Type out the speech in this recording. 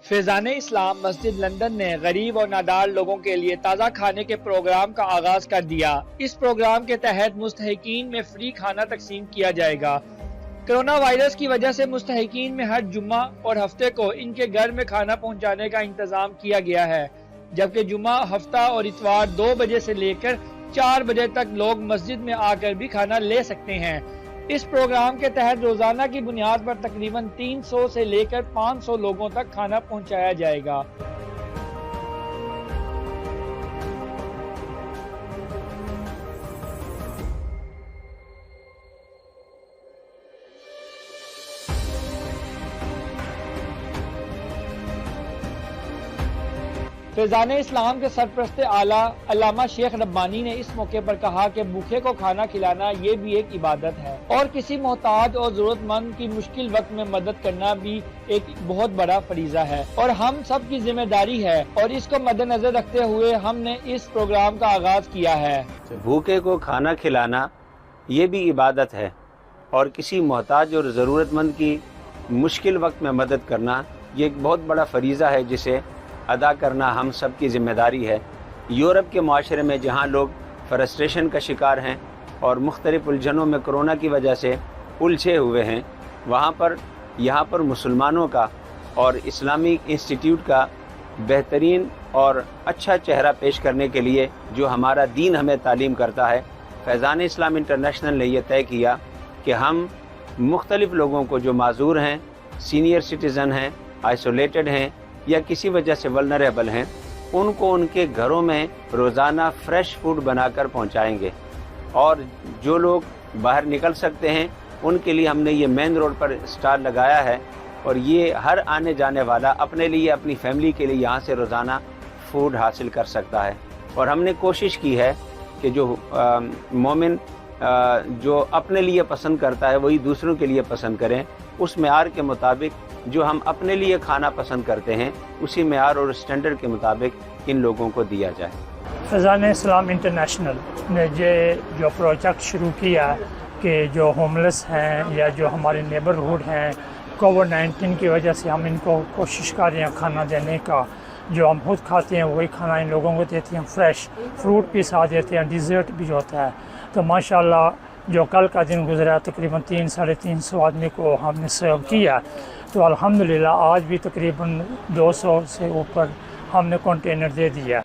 فیضان اسلام مسجد London نے غریب اور نادار لوگوں کے لیے تازہ کھانے کے پروگرام کا آغاز کر دیا۔ اس پروگرام کے تحت مستحقین میں فری کھانا تقسیم کیا جائے گا۔ کرونا وائرس کی وجہ سے مستحقین میں ہر جمعہ اور ہفتے کو ان کے گھر میں کھانا پہنچانے کا انتظام کیا گیا ہے، جبکہ جمعہ، ہفتہ اور اتوار 2 بجے سے لے کر 4 بجے تک لوگ مسجد میں آ کر بھی کھانا لے سکتے ہیں۔ اس پروگرام کے تحت روزانہ کی بنیاد پر تقریباً 300 سے لے کر 500 لوگوں تک کھانا پہنچایا جائے گا۔ فیضان اسلام کے سرپرست اعلیٰ علامہ شیخ ربانی نے اس موقع پر کہا کہ بھوکے کو کھانا کھلانا یہ بھی ایک عبادت ہے اور کسی محتاج اور ضرورت مند کی مشکل وقت میں مدد کرنا بھی ایک بہت بڑا فریضہ ہے اور ہم سب کی ذمہ داری ہے، اور اس کو مد نظر رکھتے ہوئے ہم نے اس پروگرام کا آغاز کیا ہے۔ بھوکے کو کھانا کھلانا یہ بھی عبادت ہے اور کسی محتاج اور ضرورت مند کی مشکل وقت میں مدد کرنا یہ ایک بہت بڑا فریضہ ہے جسے ادا کرنا ہم سب کی ذمہ داری ہے۔ یورپ کے معاشرے میں جہاں لوگ فرسٹریشن کا شکار ہیں اور مختلف الجھنوں میں کرونا کی وجہ سے الجھے ہوئے ہیں، یہاں پر مسلمانوں کا اور اسلامی انسٹیٹیوٹ کا بہترین اور اچھا چہرہ پیش کرنے کے لیے جو ہمارا دین ہمیں تعلیم کرتا ہے، فیضان اسلام انٹرنیشنل نے یہ طے کیا کہ ہم مختلف لوگوں کو جو معذور ہیں، سینئر سٹیزن ہیں، آئسولیٹڈ ہیں یا کسی وجہ سے ولنریبل ہیں، ان کو ان کے گھروں میں روزانہ فریش فوڈ بنا کر پہنچائیں گے، اور جو لوگ باہر نکل سکتے ہیں ان کے لیے ہم نے یہ مین روڈ پر اسٹال لگایا ہے، اور یہ ہر آنے جانے والا اپنے لیے، اپنی فیملی کے لیے یہاں سے روزانہ فوڈ حاصل کر سکتا ہے۔ اور ہم نے کوشش کی ہے کہ جو مومن جو اپنے لیے پسند کرتا ہے وہی دوسروں کے لیے پسند کریں، اس معیار کے مطابق جو ہم اپنے لیے کھانا پسند کرتے ہیں اسی معیار اور اسٹینڈرڈ کے مطابق ان لوگوں کو دیا جائے۔ فیضان اسلام انٹرنیشنل نے یہ جو پروجیکٹ شروع کیا کہ جو ہوملیس ہیں یا جو ہمارے نیبرہڈ ہیں، کووڈ-19 کی وجہ سے ہم ان کو کوشش کر رہے ہیں کھانا دینے کا، جو ہم خود کھاتے ہیں وہی کھانا ان لوگوں کو دیتے ہیں، فریش فروٹ بھی ساتھ دیتے ہیں، ڈیزرٹ بھی ہوتا ہے۔ تو ماشاءاللہ جو کل کا دن گزرا تقریباً 300-350 آدمی کو ہم نے سرو کیا، تو الحمدللہ آج بھی تقریباً 200 سے اوپر ہم نے کنٹینر دے دیا۔